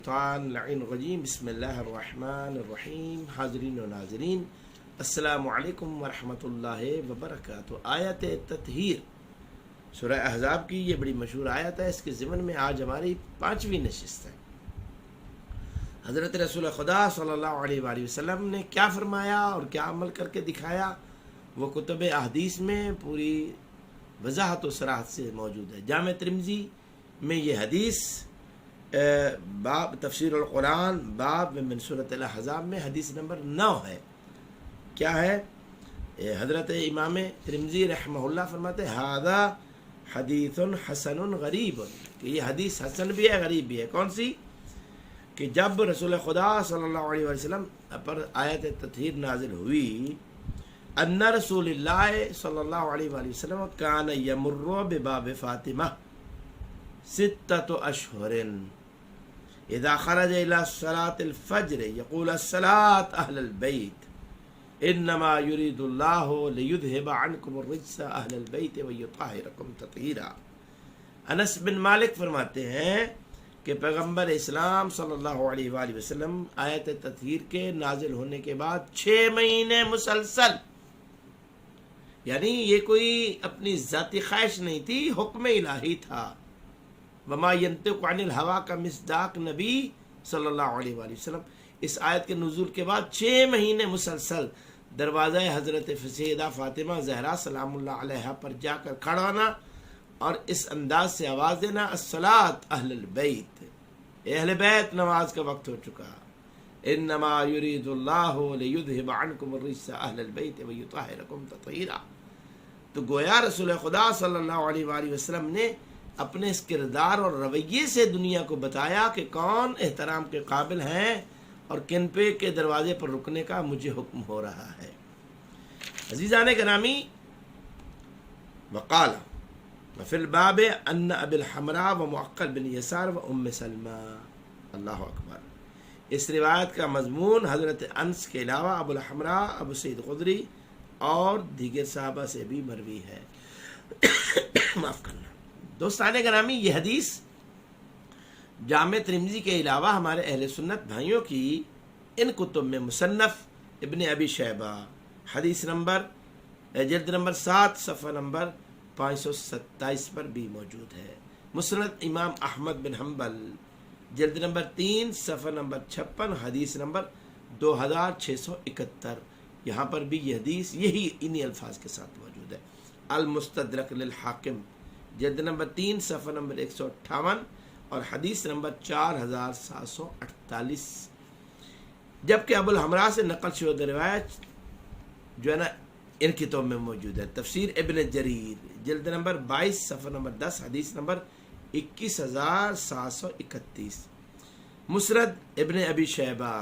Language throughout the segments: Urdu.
الرجیم بسم اللہ الرحمن الرحیم. حاضرین و ناظرین السلام علیکم ورحمۃ اللہ وبرکاتہ. آیت تطہیر سورہ احزاب کی یہ بڑی مشہور آیت ہے. اس کے ضمن میں آج ہماری 5ویں نشست ہے. حضرت رسول خدا صلی اللہ علیہ وآلہ وسلم نے کیا فرمایا اور کیا عمل کر کے دکھایا وہ کتب احادیث میں پوری وضاحت و صراحت سے موجود ہے. جامع ترمذی میں یہ حدیث باب تفسیر القرآن باب من سورۃ الاحزاب میں حدیث نمبر 9 ہے. کیا ہے؟ حضرت امام ترمذی رحمہ اللہ فرماتے ہیں ھذا حدیث حسن غریب، کہ یہ حدیث حسن بھی ہے غریب بھی ہے. کون سی؟ کہ جب رسول خدا صلی اللہ علیہ وسلم پر آیت تطہیر نازل ہوئی، ان رسول اللہ صلی اللہ علیہ وآلہ وسلم کان یمر بباب فاطمہ 6 اشہر اذا خرج الى صلاة الفجر يقول الصلاة اہل البیت انما يريد الله ليذهب عنكم الرجس اہل البیت ويطهركم تطہیرا. انس بن مالک فرماتے ہیں کہ پیغمبر اسلام صلی اللہ علیہ وآلہ وسلم آیت تطہیر کے نازل ہونے کے بعد 6 مہینے مسلسل، یعنی یہ کوئی اپنی ذاتی خواہش نہیں تھی، حکم الہی تھا. وما ينطق عن الهوى کا مصداق نبی صلی اللہ علیہ وآلہ وسلم اس آیت کے نزول کے بعد 6 مہینے مسلسل دروازہ حضرت سیدہ فاطمہ زہرا سلام اللہ علیہا پر جا کر کھڑا ہونا اور اس انداز سے آواز دینا الصلاۃ اہل البیت، اہل بیت نماز کا وقت ہو چکا. انما يريد الله ليذهب عنكم الرجس اہل البیت ويطهركم تطہیرا. تو گویا رسول خدا صلی اللہ علیہ وآلہ وسلم نے اپنے اس کردار اور رویے سے دنیا کو بتایا کہ کون احترام کے قابل ہیں اور کن پہ کے دروازے پر رکنے کا مجھے حکم ہو رہا ہے. عزیزان گرامی، وقال وفی الباب ان ابی الحمراء و معقل بن یسار و ام سلمہ. اللہ اکبر. اس روایت کا مضمون حضرت انس کے علاوہ ابو الحمراء، ابو سعید خدری اور دیگر صحابہ سے بھی مروی ہے. معاف کرنا. دوستان گرامی، یہ حدیث جامع ترمذی کے علاوہ ہمارے اہل سنت بھائیوں کی ان کتب میں مصنف ابن ابی شیبہ حدیث نمبر جلد نمبر 7 صفحہ نمبر 527 پر بھی موجود ہے. مسند امام احمد بن حنبل جلد نمبر 3 صفحہ نمبر 56 حدیث نمبر 2671، یہاں پر بھی یہ حدیث یہی انہی الفاظ کے ساتھ موجود ہے. المستدرک للحاکم جلد نمبر 3 صفحہ نمبر 158 اور حدیث نمبر 4748. جبکہ ابو الحمراء سے نقل شدہ روایت جو ہے نا ان کتاب میں موجود ہے. تفسیر ابن جریر جلد نمبر 22 صفحہ نمبر 10 حدیث نمبر 21731. مسند ابن ابی شیبہ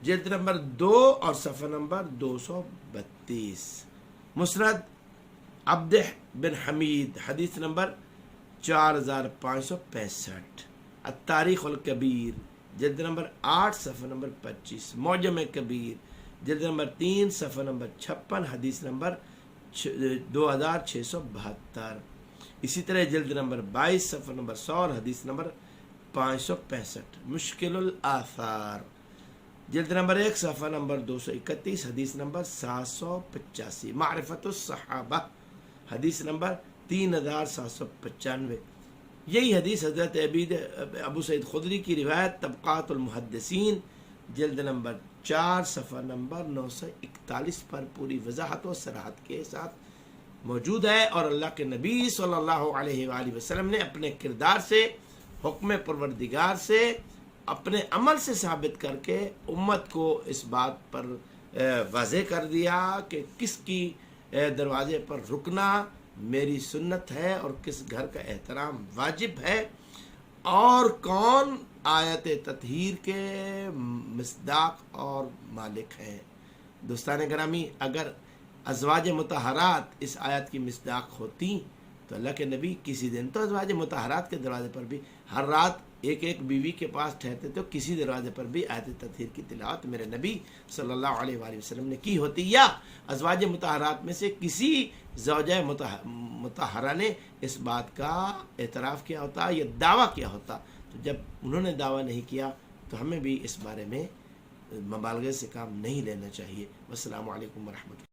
جلد نمبر 2 اور صفحہ نمبر 232. مسند عبد بن حمید حدیث نمبر 4565. التاریخ الکبیر جلد نمبر 8 صفحہ نمبر 25. معجم کبیر جلد نمبر 3 صفحہ نمبر 56 حدیث نمبر 2672. اسی طرح جلد نمبر 22 صفحہ نمبر 100 اور حدیث نمبر 565. مشکل الاثار جلد نمبر 1 صفحہ نمبر 231 حدیث نمبر 785. معرفت الصحابہ حدیث نمبر 3795. یہی حدیث حضرت ابو سعید خدری کی روایت طبقات المحدثین جلد نمبر 4 صفحہ نمبر 941 پر پوری وضاحت و صراحت کے ساتھ موجود ہے. اور اللہ کے نبی صلی اللہ علیہ وآلہ وسلم نے اپنے کردار سے، حکم پروردگار سے، اپنے عمل سے ثابت کر کے امت کو اس بات پر واضح کر دیا کہ کس کی دروازے پر رکنا میری سنت ہے اور کس گھر کا احترام واجب ہے اور کون آیت تطہیر کے مصداق اور مالک ہیں. دوستان گرامی، اگر ازواج مطہرات اس آیت کی مصداق ہوتی تو اللہ کے نبی کسی دن تو ازواج مطہرات کے دروازے پر بھی ہر رات ایک ایک بیوی کے پاس ٹھہرتے تو کسی دروازے پر بھی آیت تطہیر کی تلاوت میرے نبی صلی اللہ علیہ وآلہ وسلم نے کی ہوتی، یا ازواج مطہرات میں سے کسی زوجہ مطہرہ نے اس بات کا اعتراف کیا ہوتا یا دعویٰ کیا ہوتا تو جب انہوں نے دعویٰ نہیں کیا تو ہمیں بھی اس بارے میں مبالغے سے کام نہیں لینا چاہیے۔ والسلام علیکم ورحمۃ اللہ۔